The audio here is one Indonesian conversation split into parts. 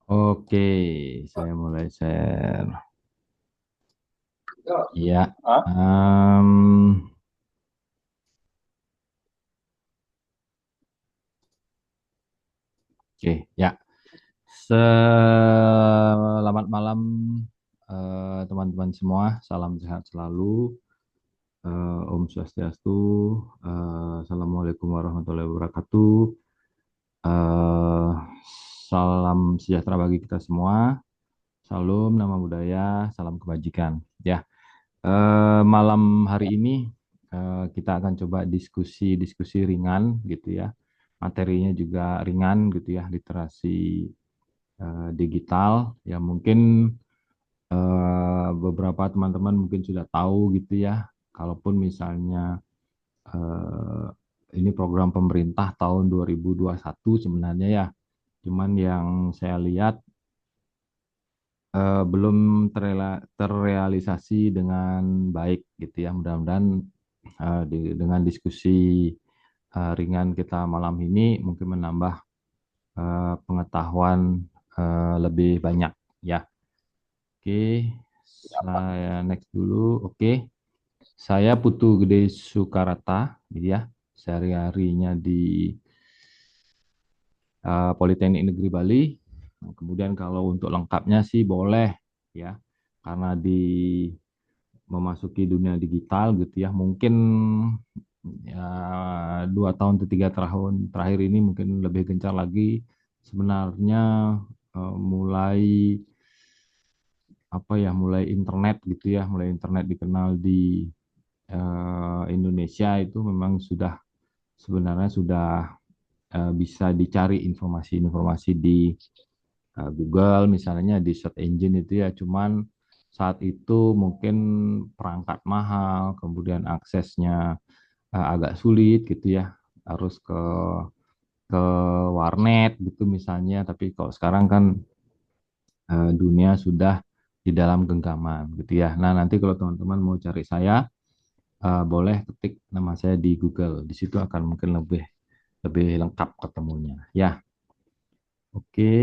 Oke, saya mulai share. Ya, Hah? oke, ya. Selamat malam, teman-teman semua. Salam sehat selalu. Om Swastiastu. Assalamualaikum warahmatullahi wabarakatuh. Eh, Salam sejahtera bagi kita semua. Salam nama budaya, salam kebajikan. Ya, malam hari ini kita akan coba diskusi-diskusi ringan gitu ya. Materinya juga ringan gitu ya, literasi digital. Ya mungkin beberapa teman-teman mungkin sudah tahu gitu ya. Kalaupun misalnya eh, ini program pemerintah tahun 2021 sebenarnya ya. Cuman yang saya lihat belum terrealisasi dengan baik gitu ya. Mudah-mudahan dengan diskusi ringan kita malam ini mungkin menambah pengetahuan lebih banyak ya. Oke, saya next dulu. Oke, saya Putu Gede Sukarata, gitu ya. Sehari-harinya di Politeknik Negeri Bali. Nah, kemudian kalau untuk lengkapnya sih boleh ya, karena di memasuki dunia digital gitu ya. Mungkin ya 2 tahun atau 3 tahun terakhir ini mungkin lebih gencar lagi. Sebenarnya mulai apa ya, mulai internet gitu ya, mulai internet dikenal di Indonesia itu memang sudah sebenarnya sudah bisa dicari informasi-informasi di Google misalnya di search engine itu ya, cuman saat itu mungkin perangkat mahal, kemudian aksesnya agak sulit gitu ya, harus ke warnet gitu misalnya. Tapi kalau sekarang kan dunia sudah di dalam genggaman gitu ya. Nah, nanti kalau teman-teman mau cari saya, boleh ketik nama saya di Google. Di situ akan mungkin lebih lebih lengkap ketemunya. Ya, oke.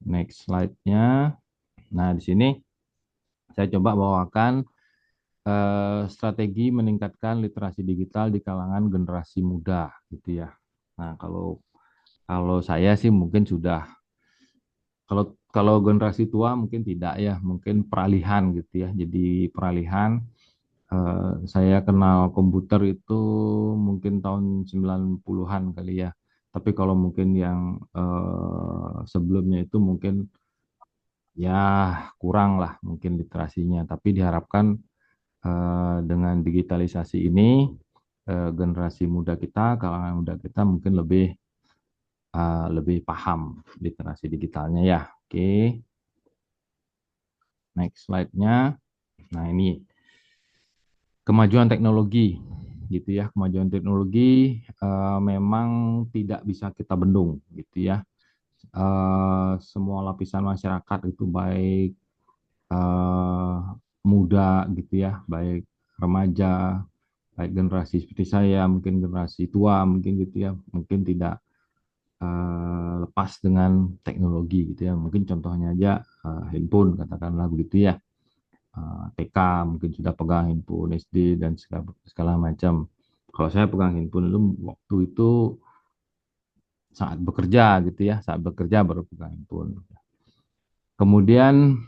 Next slide-nya. Nah, di sini saya coba bawakan strategi meningkatkan literasi digital di kalangan generasi muda, gitu ya. Nah, kalau kalau saya sih mungkin sudah, kalau kalau generasi tua mungkin tidak ya, mungkin peralihan gitu ya. Jadi peralihan. Saya kenal komputer itu mungkin tahun 90-an kali ya. Tapi kalau mungkin yang sebelumnya itu mungkin ya kurang lah mungkin literasinya. Tapi diharapkan dengan digitalisasi ini generasi muda kita, kalangan muda kita mungkin lebih paham literasi digitalnya ya. Oke, next slide-nya. Nah, ini kemajuan teknologi gitu ya. Kemajuan teknologi memang tidak bisa kita bendung gitu ya. Semua lapisan masyarakat itu baik eh, muda gitu ya, baik remaja, baik generasi seperti saya, mungkin generasi tua mungkin gitu ya, mungkin tidak lepas dengan teknologi gitu ya. Mungkin contohnya aja handphone katakanlah begitu ya. TK mungkin sudah pegang handphone, SD dan segala macam. Kalau saya pegang handphone itu waktu itu saat bekerja gitu ya, saat bekerja baru pegang handphone. Kemudian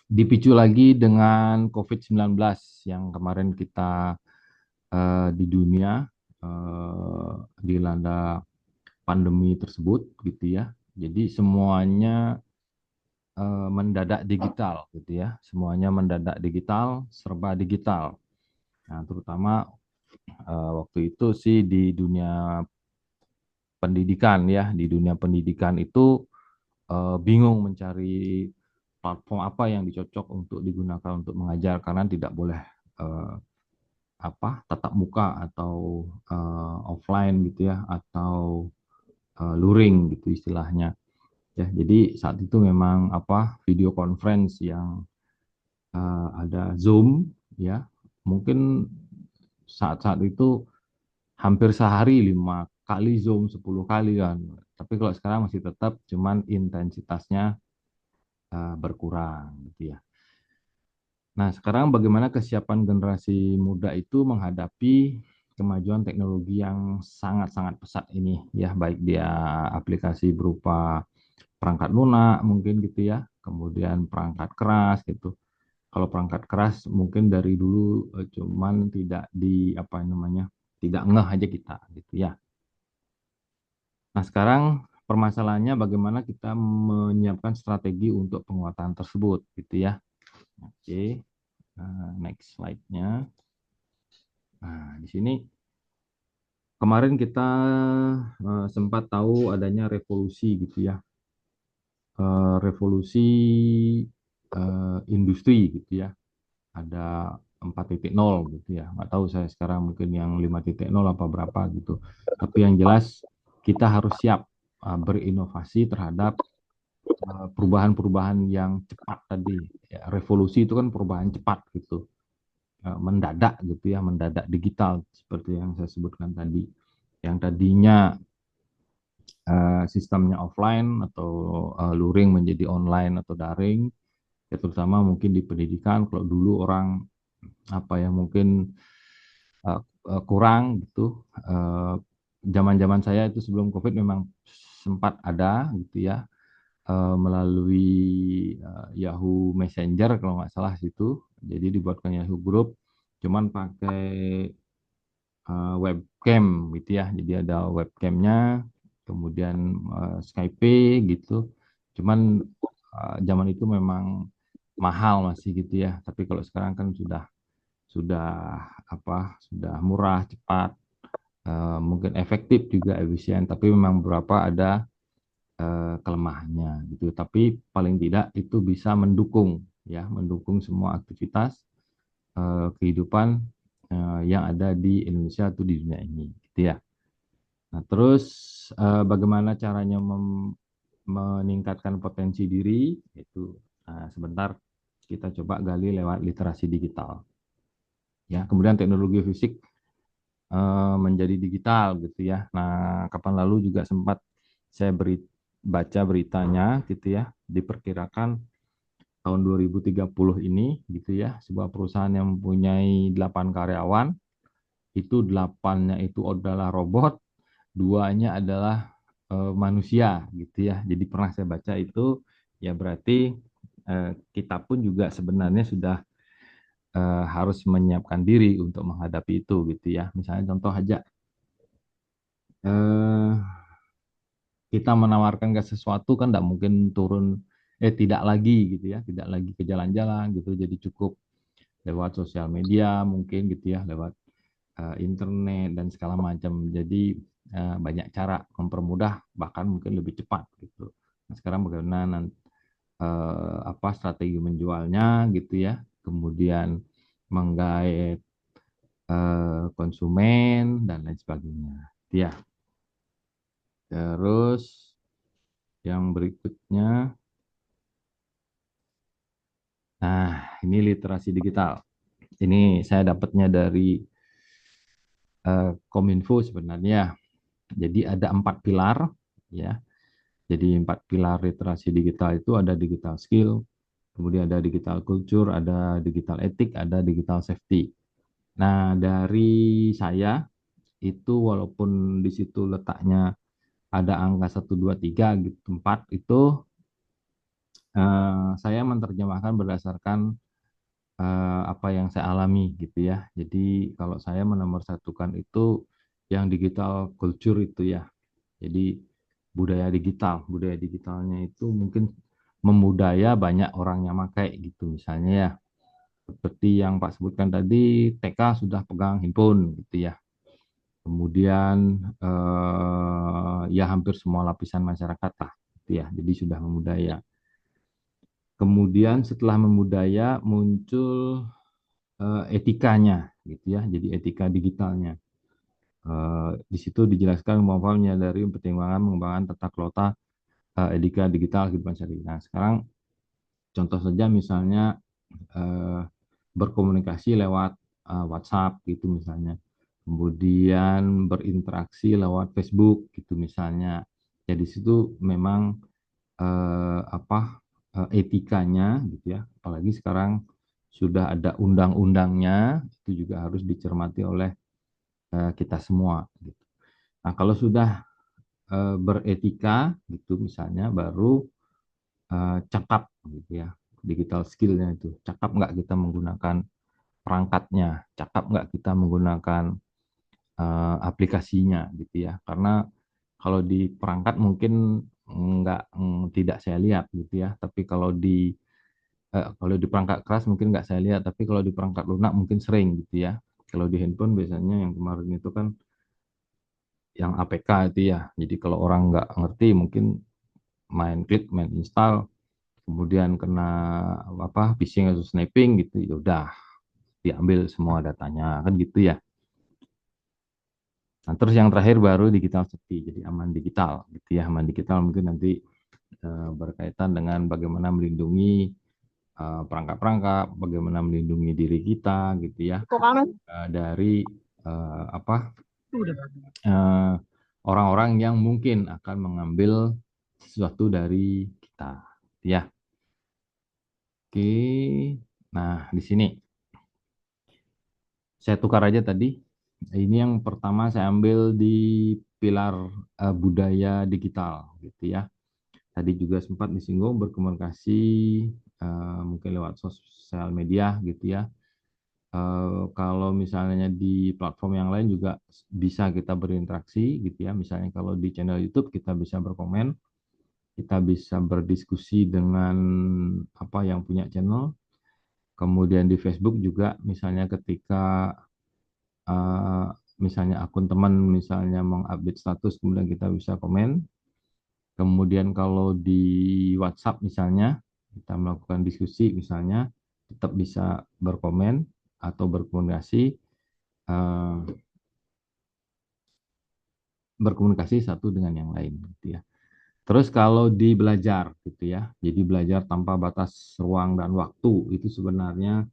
dipicu lagi dengan COVID-19 yang kemarin kita di dunia dilanda pandemi tersebut gitu ya. Jadi semuanya mendadak digital gitu ya. Semuanya mendadak digital, serba digital. Nah, terutama waktu itu sih di dunia pendidikan ya, di dunia pendidikan itu bingung mencari platform apa yang dicocok untuk digunakan untuk mengajar karena tidak boleh eh, apa tatap muka atau offline gitu ya, atau luring gitu istilahnya. Ya, jadi saat itu memang apa video conference yang ada Zoom ya. Mungkin saat-saat itu hampir sehari 5 kali Zoom, 10 kali kan. Tapi kalau sekarang masih tetap, cuman intensitasnya berkurang gitu ya. Nah, sekarang bagaimana kesiapan generasi muda itu menghadapi kemajuan teknologi yang sangat-sangat pesat ini ya, baik dia aplikasi berupa perangkat lunak mungkin gitu ya, kemudian perangkat keras gitu. Kalau perangkat keras mungkin dari dulu cuman tidak di apa namanya, tidak ngeh aja kita gitu ya. Nah, sekarang permasalahannya bagaimana kita menyiapkan strategi untuk penguatan tersebut gitu ya. Oke, next slide-nya. Nah, di sini kemarin kita sempat tahu adanya revolusi gitu ya. Revolusi industri gitu ya. Ada 4.0 gitu ya. Nggak tahu saya sekarang mungkin yang 5.0 apa berapa gitu. Tapi yang jelas kita harus siap berinovasi terhadap perubahan-perubahan yang cepat tadi. Ya, revolusi itu kan perubahan cepat gitu. Mendadak gitu ya, mendadak digital seperti yang saya sebutkan tadi. Yang tadinya sistemnya offline atau luring menjadi online atau daring, ya terutama mungkin di pendidikan. Kalau dulu orang apa ya mungkin kurang gitu. Zaman-zaman saya itu sebelum COVID memang sempat ada gitu ya, melalui Yahoo Messenger kalau nggak salah situ. Jadi dibuatkan Yahoo Group, cuman pakai webcam gitu ya. Jadi ada webcamnya, kemudian Skype gitu. Cuman zaman itu memang mahal masih gitu ya. Tapi kalau sekarang kan sudah sudah murah, cepat, mungkin efektif juga, efisien. Tapi memang beberapa ada kelemahannya gitu. Tapi paling tidak itu bisa mendukung ya, mendukung semua aktivitas kehidupan yang ada di Indonesia atau di dunia ini gitu ya. Nah, terus bagaimana caranya meningkatkan potensi diri itu sebentar kita coba gali lewat literasi digital. Ya, kemudian teknologi fisik menjadi digital gitu ya. Nah, kapan lalu juga sempat saya baca beritanya gitu ya, diperkirakan tahun 2030 ini gitu ya, sebuah perusahaan yang mempunyai 8 karyawan, itu 8-nya itu adalah robot, 2-nya adalah manusia gitu ya. Jadi pernah saya baca itu, ya berarti kita pun juga sebenarnya sudah harus menyiapkan diri untuk menghadapi itu gitu ya. Misalnya contoh aja, eh, kita menawarkan ke sesuatu kan tidak mungkin turun, tidak lagi gitu ya, tidak lagi ke jalan-jalan gitu. Jadi cukup lewat sosial media mungkin gitu ya, lewat internet dan segala macam. Jadi banyak cara mempermudah, bahkan mungkin lebih cepat gitu. Nah, sekarang bagaimana strategi menjualnya gitu ya, kemudian menggait konsumen dan lain sebagainya. Ya, terus yang berikutnya, nah ini literasi digital. Ini saya dapatnya dari Kominfo sebenarnya. Jadi ada 4 pilar ya. Jadi 4 pilar literasi digital itu ada digital skill, kemudian ada digital culture, ada digital etik, ada digital safety. Nah, dari saya itu walaupun di situ letaknya ada angka 1, 2, 3 gitu, 4 itu saya menerjemahkan berdasarkan apa yang saya alami gitu ya. Jadi kalau saya menomorsatukan itu yang digital culture itu ya. Jadi budaya digitalnya itu mungkin memudaya banyak orang yang pakai gitu misalnya ya. Seperti yang Pak sebutkan tadi, TK sudah pegang handphone gitu ya. Kemudian ya hampir semua lapisan masyarakat lah gitu ya. Jadi sudah memudaya. Kemudian setelah memudaya muncul etikanya gitu ya. Jadi etika digitalnya. Di situ dijelaskan manfaatnya dari pertimbangan mengembangkan tata kelola etika digital kehidupan sehari. Nah, sekarang contoh saja misalnya eh, berkomunikasi lewat WhatsApp gitu misalnya. Kemudian berinteraksi lewat Facebook gitu misalnya. Jadi situ memang etikanya gitu ya. Apalagi sekarang sudah ada undang-undangnya, itu juga harus dicermati oleh kita semua. Gitu. Nah, kalau sudah beretika gitu misalnya, baru cakap gitu ya, digital skillnya itu. Cakap nggak kita menggunakan perangkatnya, cakap nggak kita menggunakan aplikasinya gitu ya. Karena kalau di perangkat mungkin tidak saya lihat gitu ya, tapi kalau di perangkat keras mungkin nggak saya lihat, tapi kalau di perangkat lunak mungkin sering gitu ya. Kalau di handphone biasanya yang kemarin itu kan yang APK itu ya. Jadi kalau orang nggak ngerti mungkin main klik, main install, kemudian kena phishing atau sniping gitu, ya udah diambil semua datanya kan gitu ya. Nah, terus yang terakhir baru digital safety, jadi aman digital gitu ya. Aman digital mungkin nanti berkaitan dengan bagaimana melindungi perangkat-perangkat, bagaimana melindungi diri kita gitu ya dari apa eh, orang-orang yang mungkin akan mengambil sesuatu dari kita ya. Oke. Nah, di sini saya tukar aja tadi. Ini yang pertama saya ambil di pilar budaya digital gitu ya. Tadi juga sempat disinggung berkomunikasi mungkin lewat sosial media gitu ya. Kalau misalnya di platform yang lain juga bisa kita berinteraksi gitu ya. Misalnya kalau di channel YouTube kita bisa berkomen, kita bisa berdiskusi dengan apa yang punya channel. Kemudian di Facebook juga misalnya ketika eh, misalnya akun teman misalnya mengupdate status kemudian kita bisa komen. Kemudian kalau di WhatsApp misalnya kita melakukan diskusi misalnya tetap bisa berkomen atau berkomunikasi eh, berkomunikasi satu dengan yang lain gitu ya. Terus kalau di belajar gitu ya. Jadi belajar tanpa batas ruang dan waktu itu sebenarnya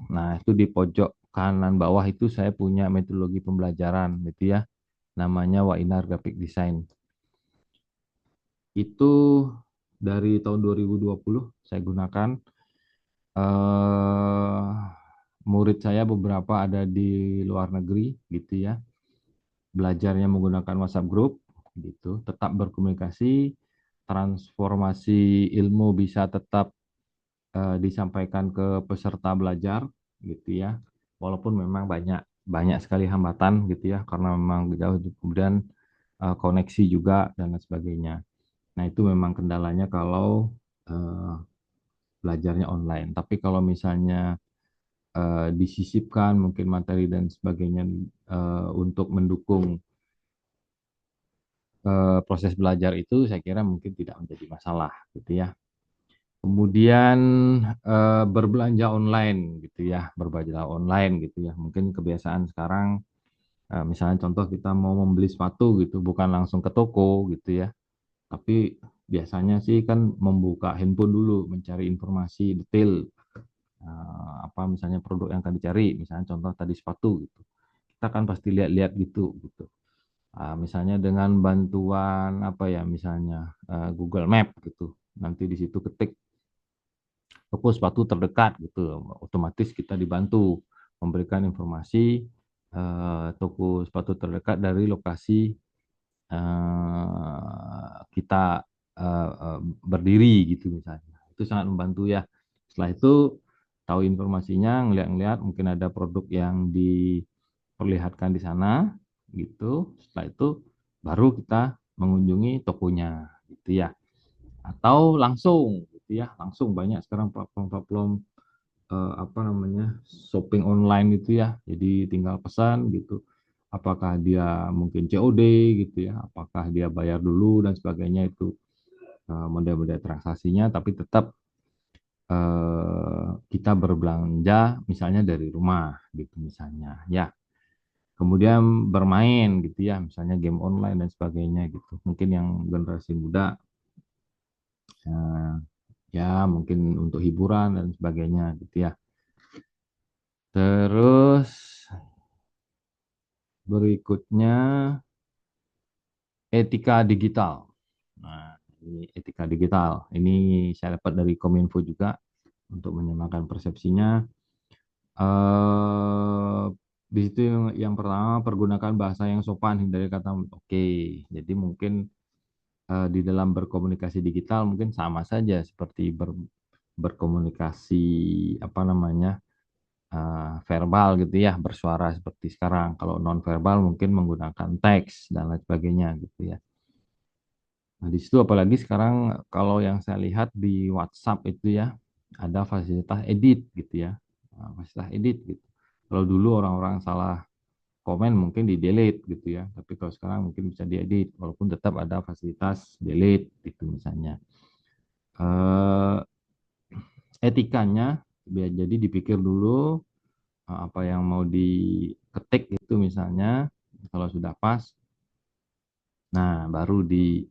nah itu di pojok kanan bawah itu saya punya metodologi pembelajaran gitu ya. Namanya Wainar Graphic Design. Itu dari tahun 2020 saya gunakan. eh Murid saya beberapa ada di luar negeri gitu ya. Belajarnya menggunakan WhatsApp group gitu, tetap berkomunikasi, transformasi ilmu bisa tetap disampaikan ke peserta belajar gitu ya. Walaupun memang banyak banyak sekali hambatan gitu ya karena memang jauh kemudian koneksi juga dan lain sebagainya. Nah, itu memang kendalanya kalau eh, belajarnya online. Tapi kalau misalnya disisipkan mungkin materi dan sebagainya untuk mendukung proses belajar itu, saya kira mungkin tidak menjadi masalah gitu ya. Kemudian berbelanja online gitu ya, berbelanja online gitu ya. Mungkin kebiasaan sekarang, misalnya contoh kita mau membeli sepatu gitu, bukan langsung ke toko gitu ya. Tapi biasanya sih kan membuka handphone dulu, mencari informasi detail apa misalnya produk yang akan dicari, misalnya contoh tadi sepatu gitu. Kita kan pasti lihat-lihat gitu. Misalnya dengan bantuan apa ya, misalnya Google Map gitu. Nanti di situ ketik toko sepatu terdekat gitu, otomatis kita dibantu memberikan informasi toko sepatu terdekat dari lokasi kita berdiri gitu misalnya. Itu sangat membantu ya. Setelah itu tahu informasinya, ngeliat-ngeliat mungkin ada produk yang diperlihatkan di sana gitu. Setelah itu baru kita mengunjungi tokonya gitu ya. Atau langsung gitu ya, langsung banyak sekarang platform-platform apa namanya shopping online itu ya. Jadi tinggal pesan gitu. Apakah dia mungkin COD gitu ya, apakah dia bayar dulu dan sebagainya itu model-model transaksinya, tapi tetap kita berbelanja misalnya dari rumah gitu misalnya ya. Kemudian bermain gitu ya, misalnya game online dan sebagainya gitu. Mungkin yang generasi muda eh, ya mungkin untuk hiburan dan sebagainya gitu ya. Terus berikutnya etika digital. Nah, ini etika digital. Ini saya dapat dari Kominfo juga untuk menyamakan persepsinya. eh di situ yang pertama pergunakan bahasa yang sopan, hindari kata oke. Jadi mungkin di dalam berkomunikasi digital mungkin sama saja seperti berkomunikasi apa namanya verbal gitu ya, bersuara seperti sekarang. Kalau non verbal mungkin menggunakan teks dan lain sebagainya gitu ya. Nah, di situ apalagi sekarang kalau yang saya lihat di WhatsApp itu ya ada fasilitas edit gitu ya. Nah, fasilitas edit gitu. Kalau dulu orang-orang salah komen mungkin di delete gitu ya. Tapi kalau sekarang mungkin bisa diedit walaupun tetap ada fasilitas delete gitu misalnya. Eh, etikanya biar jadi dipikir dulu apa yang mau diketik itu misalnya kalau sudah pas, nah baru di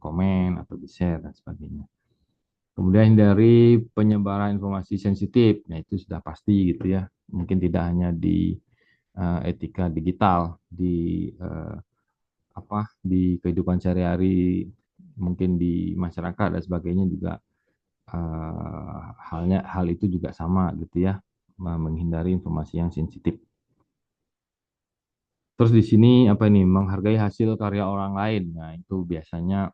komen atau di share dan sebagainya. Kemudian dari penyebaran informasi sensitif, nah itu sudah pasti gitu ya. Mungkin tidak hanya di etika digital, di di kehidupan sehari-hari, mungkin di masyarakat dan sebagainya juga hal itu juga sama gitu ya, menghindari informasi yang sensitif. Terus di sini apa ini menghargai hasil karya orang lain. Nah, itu biasanya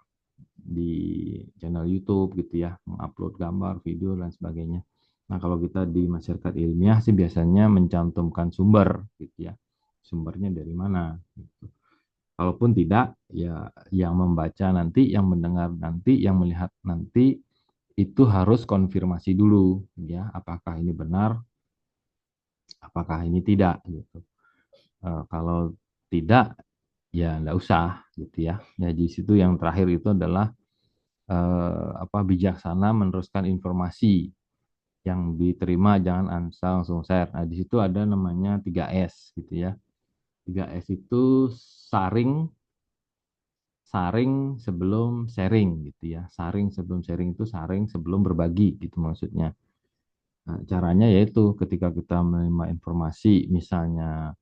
di channel YouTube gitu ya, mengupload gambar, video dan sebagainya. Nah, kalau kita di masyarakat ilmiah sih biasanya mencantumkan sumber gitu ya. Sumbernya dari mana gitu. Kalaupun tidak, ya yang membaca nanti, yang mendengar nanti, yang melihat nanti itu harus konfirmasi dulu ya, apakah ini benar, apakah ini tidak gitu. Kalau tidak ya enggak usah gitu ya. Ya di situ yang terakhir itu adalah bijaksana meneruskan informasi yang diterima jangan asal langsung share. Nah, di situ ada namanya 3S gitu ya. 3S itu saring, saring sebelum sharing gitu ya. Saring sebelum sharing itu saring sebelum berbagi gitu maksudnya. Nah, caranya yaitu ketika kita menerima informasi misalnya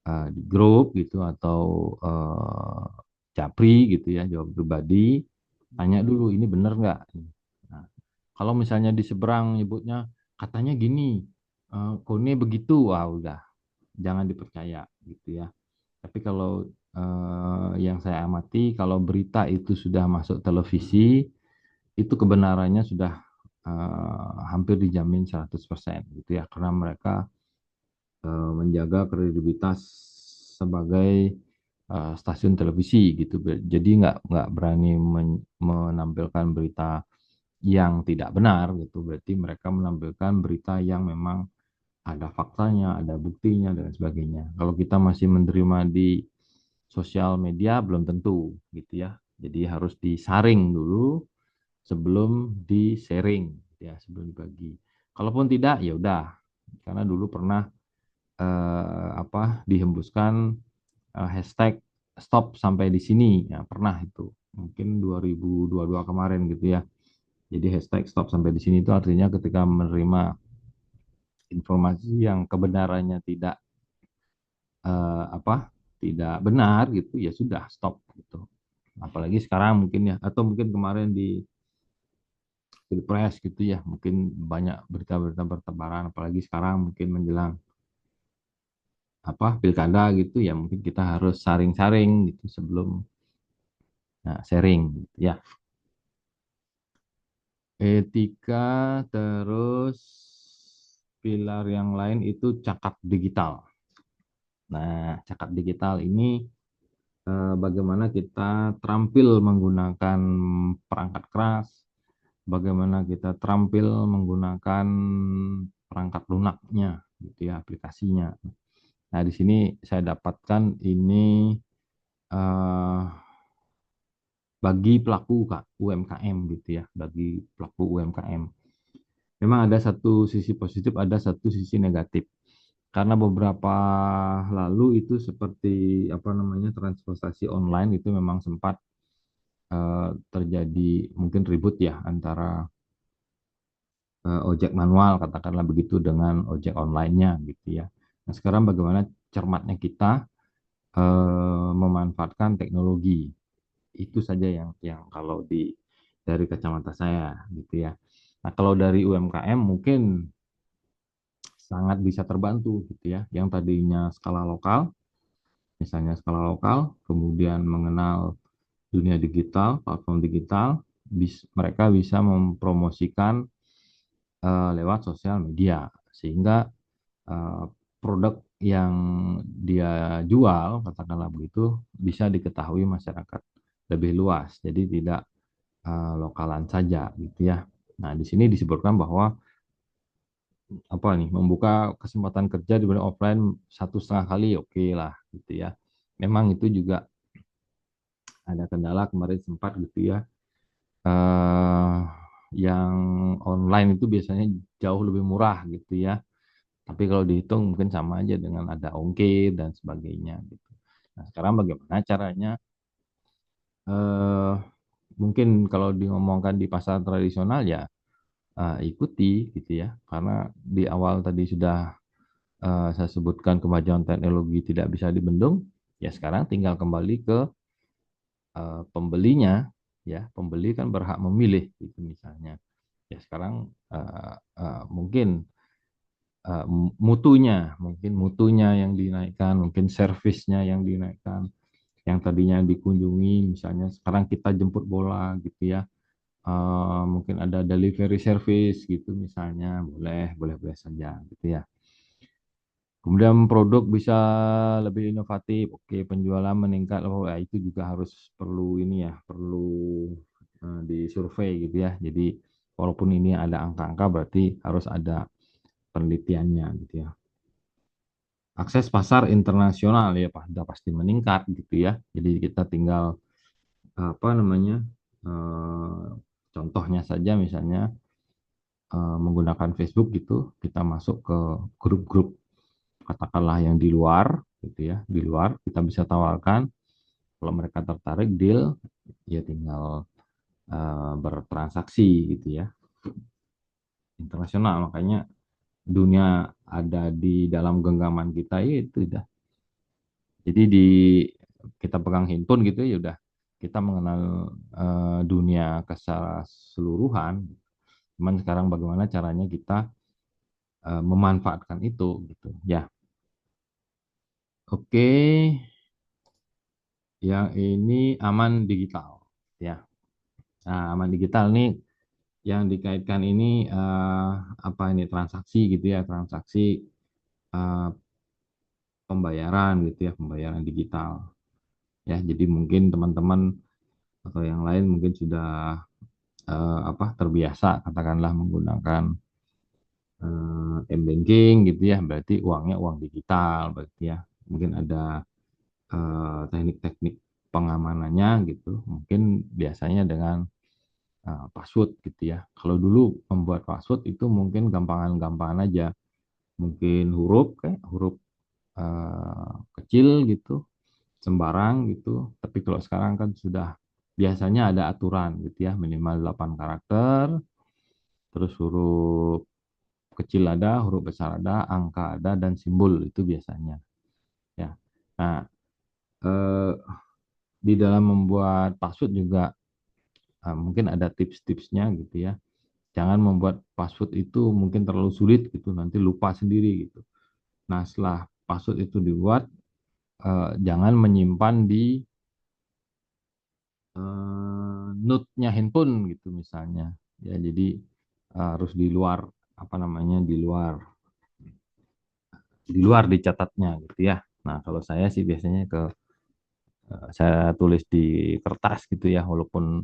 di grup gitu atau uh, japri gitu ya, jawab pribadi, tanya dulu ini benar nggak. Nah, kalau misalnya di seberang nyebutnya katanya gini, kone begitu, wah udah jangan dipercaya gitu ya. Tapi kalau yang saya amati kalau berita itu sudah masuk televisi itu kebenarannya sudah hampir dijamin 100% gitu ya karena mereka menjaga kredibilitas sebagai stasiun televisi gitu. Jadi nggak berani menampilkan berita yang tidak benar gitu. Berarti mereka menampilkan berita yang memang ada faktanya, ada buktinya dan sebagainya. Kalau kita masih menerima di sosial media belum tentu gitu ya. Jadi harus disaring dulu sebelum di-sharing ya, sebelum dibagi. Kalaupun tidak ya udah. Karena dulu pernah dihembuskan hashtag stop sampai di sini ya pernah itu mungkin 2022 kemarin gitu ya. Jadi hashtag stop sampai di sini itu artinya ketika menerima informasi yang kebenarannya eh, apa tidak benar gitu ya sudah stop gitu. Apalagi sekarang mungkin ya atau mungkin kemarin di Pilpres gitu ya mungkin banyak berita-berita bertebaran apalagi sekarang mungkin menjelang pilkada gitu ya mungkin kita harus saring-saring gitu sebelum sharing gitu ya. Etika terus pilar yang lain itu cakap digital. Nah, cakap digital ini bagaimana kita terampil menggunakan perangkat keras, bagaimana kita terampil menggunakan perangkat lunaknya gitu ya aplikasinya. Nah, di sini saya dapatkan ini eh, bagi pelaku UMKM gitu ya, bagi pelaku UMKM. Memang ada satu sisi positif, ada satu sisi negatif. Karena beberapa lalu itu seperti apa namanya transportasi online itu memang sempat terjadi mungkin ribut ya antara ojek manual katakanlah begitu dengan ojek online-nya gitu ya. Nah, sekarang bagaimana cermatnya kita memanfaatkan teknologi. Itu saja yang kalau dari kacamata saya gitu ya. Nah, kalau dari UMKM mungkin sangat bisa terbantu gitu ya. Yang tadinya skala lokal, misalnya skala lokal, kemudian mengenal dunia digital, platform digital, mereka bisa mempromosikan lewat sosial media sehingga eh, produk yang dia jual, katakanlah begitu, bisa diketahui masyarakat lebih luas. Jadi tidak lokalan saja gitu ya. Nah, di sini disebutkan bahwa apa nih membuka kesempatan kerja di bidang offline 1,5 kali oke lah gitu ya. Memang itu juga ada kendala kemarin sempat gitu ya. eh yang online itu biasanya jauh lebih murah gitu ya. Tapi kalau dihitung mungkin sama aja dengan ada ongkir dan sebagainya gitu. Nah, sekarang bagaimana caranya? eh Mungkin kalau diomongkan di pasar tradisional ya ikuti gitu ya. Karena di awal tadi sudah saya sebutkan kemajuan teknologi tidak bisa dibendung, ya sekarang tinggal kembali ke pembelinya, ya pembeli kan berhak memilih gitu misalnya. Ya sekarang mungkin mutunya yang dinaikkan, mungkin servisnya yang dinaikkan, yang tadinya dikunjungi, misalnya sekarang kita jemput bola gitu ya. Mungkin ada delivery service gitu misalnya, boleh saja gitu ya. Kemudian produk bisa lebih inovatif, oke penjualan meningkat, oh ya itu juga harus perlu ini ya, perlu disurvei gitu ya. Jadi walaupun ini ada angka-angka berarti harus ada penelitiannya gitu ya. Akses pasar internasional ya Pak, sudah pasti meningkat gitu ya. Jadi kita tinggal apa namanya eh, contohnya saja misalnya menggunakan Facebook gitu, kita masuk ke grup-grup katakanlah yang di luar gitu ya, di luar kita bisa tawarkan kalau mereka tertarik deal ya tinggal bertransaksi gitu ya, internasional. Makanya dunia ada di dalam genggaman kita ya itu udah. Jadi kita pegang handphone gitu ya udah kita mengenal dunia keseluruhan. Cuman sekarang bagaimana caranya kita memanfaatkan itu gitu ya. Oke, yang ini aman digital ya. Nah, aman digital nih yang dikaitkan ini apa ini transaksi gitu ya, transaksi eh, pembayaran gitu ya, pembayaran digital. Ya, jadi mungkin teman-teman atau yang lain mungkin sudah apa terbiasa katakanlah menggunakan m-banking gitu ya, berarti uangnya uang digital berarti ya. Mungkin ada teknik-teknik pengamanannya gitu. Mungkin biasanya dengan password gitu ya. Kalau dulu membuat password itu mungkin gampangan-gampangan aja. Mungkin huruf kayak huruf kecil gitu, sembarang gitu. Tapi kalau sekarang kan sudah biasanya ada aturan gitu ya, minimal 8 karakter, terus huruf kecil ada, huruf besar ada, angka ada, dan simbol itu biasanya. Ya. Nah, eh, di dalam membuat password juga mungkin ada tips-tipsnya gitu ya. Jangan membuat password itu mungkin terlalu sulit gitu, nanti lupa sendiri gitu. Nah, setelah password itu dibuat, jangan menyimpan di note-nya handphone gitu misalnya. Ya, jadi harus di luar apa namanya di luar dicatatnya gitu ya. Nah, kalau saya sih biasanya saya tulis di kertas gitu ya, walaupun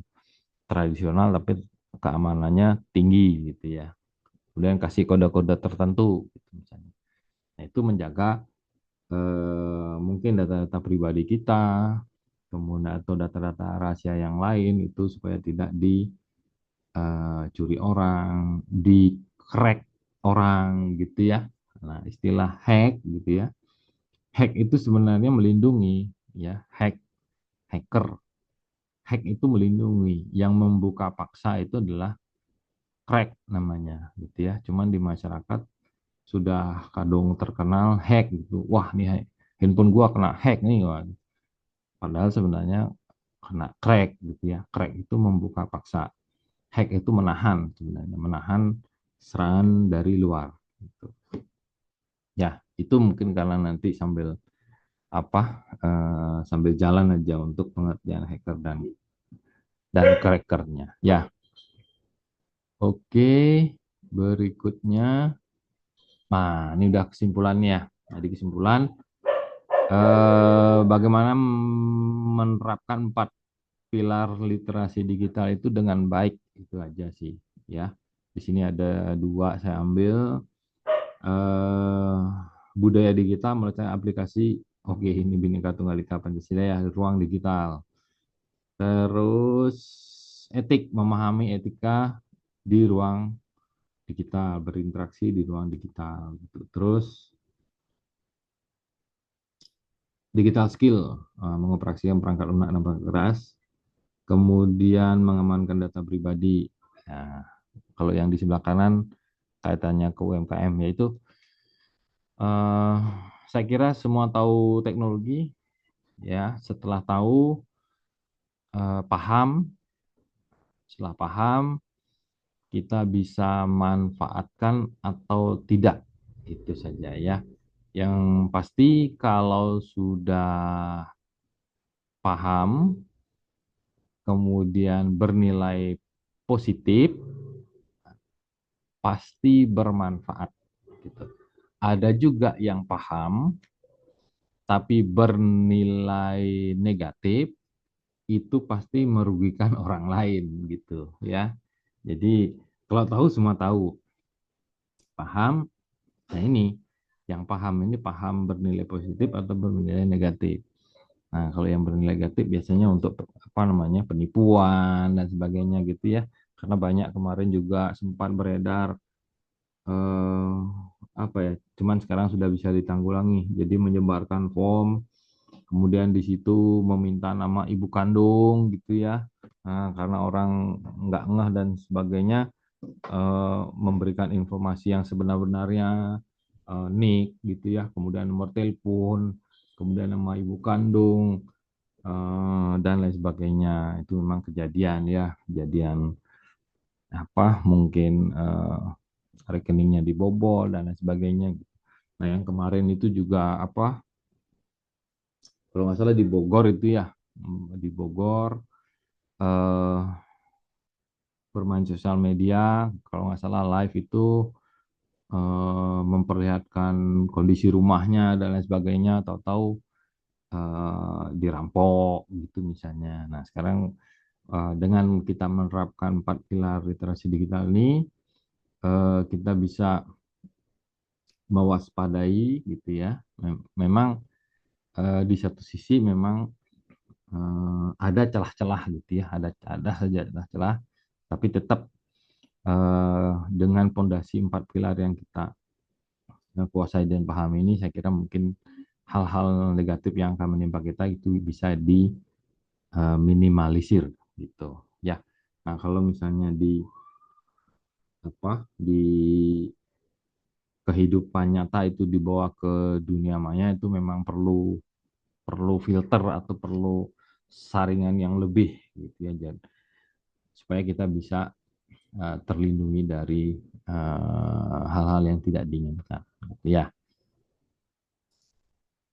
tradisional tapi keamanannya tinggi gitu ya. Kemudian kasih kode-kode tertentu gitu misalnya. Nah, itu menjaga mungkin data-data pribadi kita, kemudian atau data-data rahasia yang lain itu supaya tidak dicuri orang, di-crack orang gitu ya. Nah, istilah hack gitu ya. Hack itu sebenarnya melindungi ya, hacker. Hack itu melindungi. Yang membuka paksa itu adalah crack namanya gitu ya. Cuman di masyarakat sudah kadung terkenal hack gitu. Wah, nih handphone gua kena hack nih. Wah. Padahal sebenarnya kena crack gitu ya. Crack itu membuka paksa. Hack itu menahan sebenarnya, menahan serangan dari luar. Gitu. Ya, itu mungkin karena nanti sambil apa sambil jalan aja untuk pengertian hacker dan crackernya. Ya, oke. Berikutnya, nah ini udah kesimpulannya. Jadi kesimpulan bagaimana menerapkan 4 pilar literasi digital itu dengan baik, itu aja sih ya. Di sini ada 2 saya ambil eh, budaya digital melalui aplikasi. Oke, ini Bhinneka Tunggal Ika Pancasila ya, ruang digital. Terus etik, memahami etika di ruang digital, berinteraksi di ruang digital gitu. Terus digital skill, mengoperasikan perangkat lunak dan perangkat keras, kemudian mengamankan data pribadi. Nah, kalau yang di sebelah kanan kaitannya ke UMKM, yaitu eh, saya kira semua tahu teknologi ya. Setelah tahu, paham, setelah paham kita bisa manfaatkan atau tidak, itu saja ya. Yang pasti kalau sudah paham kemudian bernilai positif, pasti bermanfaat gitu. Ada juga yang paham tapi bernilai negatif, itu pasti merugikan orang lain gitu ya. Jadi kalau tahu semua tahu, paham. Nah ini yang paham ini paham bernilai positif atau bernilai negatif. Nah kalau yang bernilai negatif biasanya untuk apa namanya penipuan dan sebagainya gitu ya. Karena banyak kemarin juga sempat beredar eh, apa ya, cuman sekarang sudah bisa ditanggulangi. Jadi menyebarkan form, kemudian di situ meminta nama ibu kandung gitu ya. Nah, karena orang nggak ngeh dan sebagainya, memberikan informasi yang sebenar-benarnya, nik gitu ya, kemudian nomor telepon, kemudian nama ibu kandung, dan lain sebagainya. Itu memang kejadian ya, kejadian apa mungkin rekeningnya dibobol dan lain sebagainya. Nah, yang kemarin itu juga apa, kalau nggak salah di Bogor itu ya, di Bogor, eh, bermain sosial media, kalau nggak salah live itu memperlihatkan kondisi rumahnya dan lain sebagainya, tahu-tahu dirampok gitu misalnya. Nah, sekarang dengan kita menerapkan 4 pilar literasi digital ini, kita bisa mewaspadai gitu ya. Memang di satu sisi memang ada celah-celah gitu ya, ada saja celah-celah, tapi tetap dengan pondasi 4 pilar yang kita kuasai dan pahami ini, saya kira mungkin hal-hal negatif yang akan menimpa kita itu bisa diminimalisir gitu ya. Nah kalau misalnya di apa di kehidupan nyata itu dibawa ke dunia maya, itu memang perlu perlu filter atau perlu saringan yang lebih gitu ya, supaya kita bisa terlindungi dari hal-hal yang tidak diinginkan gitu ya.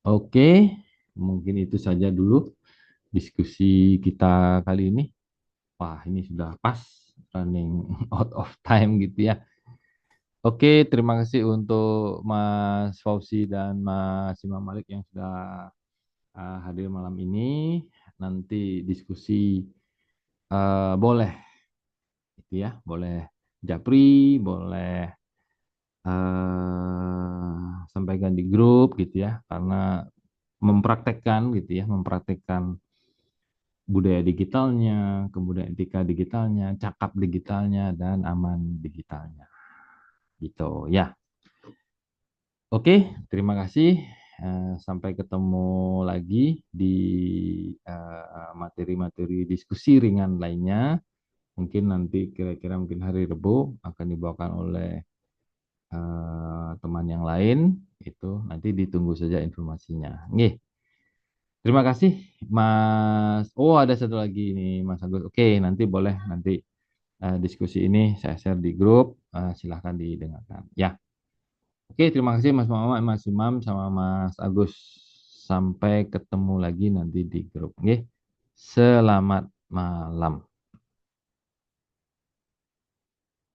Oke, mungkin itu saja dulu diskusi kita kali ini. Wah, ini sudah pas running out of time gitu ya. Oke, terima kasih untuk Mas Fauzi dan Mas Imam Malik yang sudah hadir malam ini. Nanti diskusi boleh gitu ya, boleh japri, boleh sampaikan di grup gitu ya, karena mempraktekkan gitu ya, mempraktekkan budaya digitalnya, kemudian etika digitalnya, cakap digitalnya, dan aman digitalnya. Gitu ya. Oke, terima kasih. Sampai ketemu lagi di materi-materi diskusi ringan lainnya. Mungkin nanti kira-kira mungkin hari Rabu akan dibawakan oleh teman yang lain. Itu nanti ditunggu saja informasinya. Nggih. Terima kasih, Mas. Oh, ada satu lagi nih, Mas Agus. Oke, nanti boleh nanti diskusi ini saya share di grup. Silahkan didengarkan. Ya, oke. Terima kasih, Mas Muhammad, Mas Imam, sama Mas Agus. Sampai ketemu lagi nanti di grup. Oke. Selamat malam.